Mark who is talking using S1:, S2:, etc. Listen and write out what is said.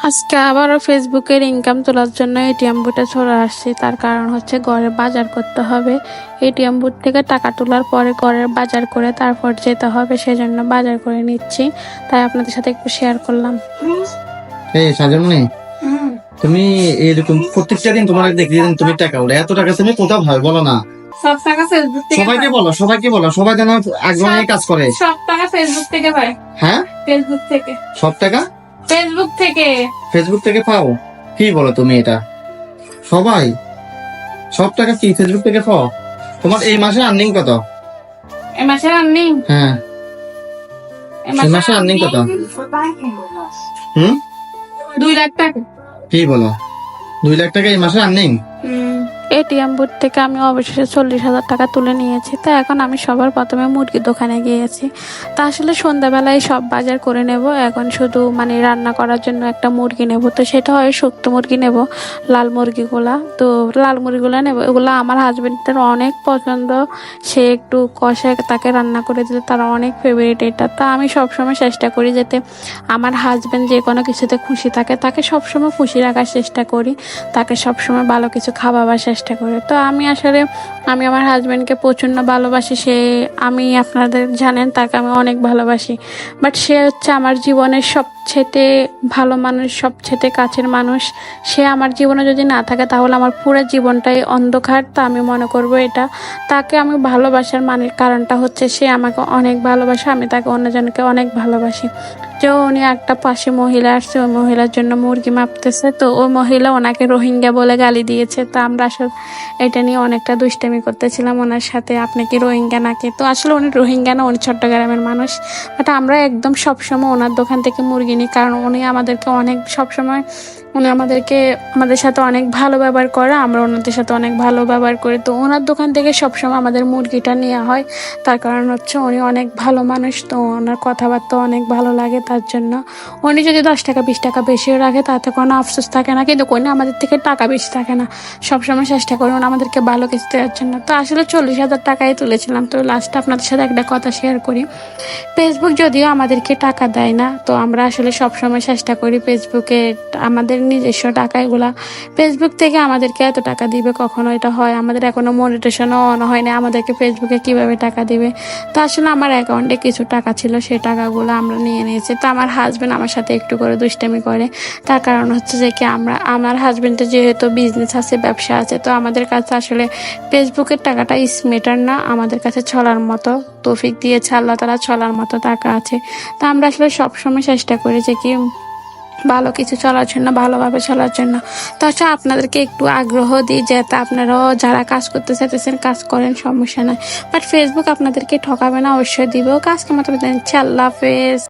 S1: আজকে আবারও ফেসবুকের ইনকাম তোলার জন্য এটিএম বুথে চলে আসছি। তার কারণ হচ্ছে ঘরে বাজার করতে হবে। এটিএম বুথ থেকে টাকা তোলার পরে ঘরের বাজার করে তারপর যেতে হবে, সেজন্য বাজার করে নিচ্ছি। তাই আপনাদের সাথে একটু শেয়ার করলাম।
S2: এই সাজনমণি, তুমি এরকম প্রত্যেকটা দিন তোমার দেখি তুমি টাকা ওঠে, এত টাকা তুমি কোথাও ভাবে বলো না?
S3: সব টাকা ফেসবুক থেকে
S2: সবাইকে বলো সবাই যেন আগ্রহ নিয়ে কাজ করে।
S3: সব টাকা ফেসবুক থেকে পায়।
S2: হ্যাঁ,
S3: ফেসবুক থেকে
S2: সব টাকা
S3: ফেসবুক থেকে
S2: পাও? কি বলো তুমি এটা? সবাই সব টাকা কি ফেসবুক থেকে পাও? তোমার এই মাসে আর্নিং কত?
S3: এ মাসে আর্নিং
S2: হ্যাঁ, এই মাসে আর্নিং কত?
S3: 2 লাখ টাকা।
S2: কি বলো, 2 লাখ টাকা এই মাসে আর্নিং?
S1: এটিএম বুথ থেকে আমি অবশেষে 40,000 টাকা তুলে নিয়েছি। তা এখন আমি সবার প্রথমে মুরগির দোকানে গিয়েছি। তা আসলে সন্ধ্যাবেলায় সব বাজার করে নেব। এখন শুধু রান্না করার জন্য একটা মুরগি নেব। তো সেটা হয় শুক্তো মুরগি নেব, লাল মুরগিগুলা। তো লাল মুরগিগুলো নেব, এগুলো আমার হাজবেন্ডের অনেক পছন্দ। সে একটু কষে তাকে রান্না করে দিলে তার অনেক ফেভারিট এটা। তা আমি সবসময় চেষ্টা করি যাতে আমার হাজবেন্ড যে কোনো কিছুতে খুশি থাকে, তাকে সবসময় খুশি রাখার চেষ্টা করি, তাকে সবসময় ভালো কিছু খাওয়াবার চেষ্টা করে। তো আমি আমার হাজব্যান্ডকে প্রচণ্ড ভালোবাসি। আমি আপনাদের জানেন তাকে আমি অনেক ভালোবাসি। বাট সে হচ্ছে আমার জীবনের সবচেয়ে ভালো মানুষ, সবচেয়ে কাছের মানুষ। সে আমার জীবনে যদি না থাকে তাহলে আমার পুরো জীবনটাই অন্ধকার। তা আমি মনে করব এটা। তাকে আমি ভালোবাসার কারণটা হচ্ছে সে আমাকে অনেক ভালোবাসে, আমি তাকে অন্যজনকে অনেক ভালোবাসি। যে উনি একটা পাশে মহিলা আসছে, ওই মহিলার জন্য মুরগি মাপতেছে। তো ওই মহিলা ওনাকে রোহিঙ্গা বলে গালি দিয়েছে। তো আমরা আসলে এটা নিয়ে অনেকটা দুষ্টামি করতেছিলাম ওনার সাথে, আপনি কি রোহিঙ্গা নাকি? তো আসলে উনি রোহিঙ্গা না, উনি চট্টগ্রামের মানুষ। বাট আমরা একদম সবসময় ওনার দোকান থেকে মুরগি নিই, কারণ উনি আমাদেরকে আমাদের সাথে অনেক ভালো ব্যবহার করে, আমরা ওনাদের সাথে অনেক ভালো ব্যবহার করি। তো ওনার দোকান থেকে সবসময় আমাদের মুরগিটা নেওয়া হয়। তার কারণ হচ্ছে উনি অনেক ভালো মানুষ। তো ওনার কথাবার্তা অনেক ভালো লাগে। তার জন্য উনি যদি 10 টাকা 20 টাকা বেশিও রাখে তাতে কোনো আফসোস থাকে না, কিন্তু কোন আমাদের থেকে টাকা বেশি থাকে না। সবসময় চেষ্টা করি আমাদেরকে ভালো কিছু দেওয়ার জন্য। তো আসলে 40,000 টাকাই তুলেছিলাম। তো লাস্টে আপনাদের সাথে একটা কথা শেয়ার করি। ফেসবুক যদিও আমাদেরকে টাকা দেয় না, তো আমরা আসলে সবসময় চেষ্টা করি ফেসবুকে আমাদের নিজস্ব টাকা এগুলা ফেসবুক থেকে আমাদেরকে এত টাকা দিবে, কখনো এটা হয় আমাদের এখনো মনিটেশনও অন হয় না, আমাদেরকে ফেসবুকে কিভাবে টাকা দিবে। তো আসলে আমার অ্যাকাউন্টে কিছু টাকা ছিল, সেই টাকাগুলো আমরা নিয়ে নিয়েছি। তো আমার হাজব্যান্ড আমার সাথে একটু করে দুষ্টামি করে। তার কারণ হচ্ছে যে কি আমার হাজব্যান্ডের যেহেতু বিজনেস আছে, ব্যবসা আছে, তো আমাদের কাছে আসলে ফেসবুকের টাকাটা ম্যাটার না, আমাদের কাছে চলার মতো তৌফিক দিয়েছে আল্লাহ তাআলা, চলার মতো টাকা আছে। তো আমরা আসলে সবসময় চেষ্টা করি যে কি ভালো কিছু চলার জন্য, ভালোভাবে চলার জন্য। তো আচ্ছা, আপনাদেরকে একটু আগ্রহ দিই যাতে আপনারাও যারা কাজ করতে চাইতেছেন কাজ করেন, সমস্যা নাই। বাট ফেসবুক আপনাদেরকে ঠকাবে না, অবশ্যই দিবেও কাজ। কেমন আল্লাহ হাফেজ।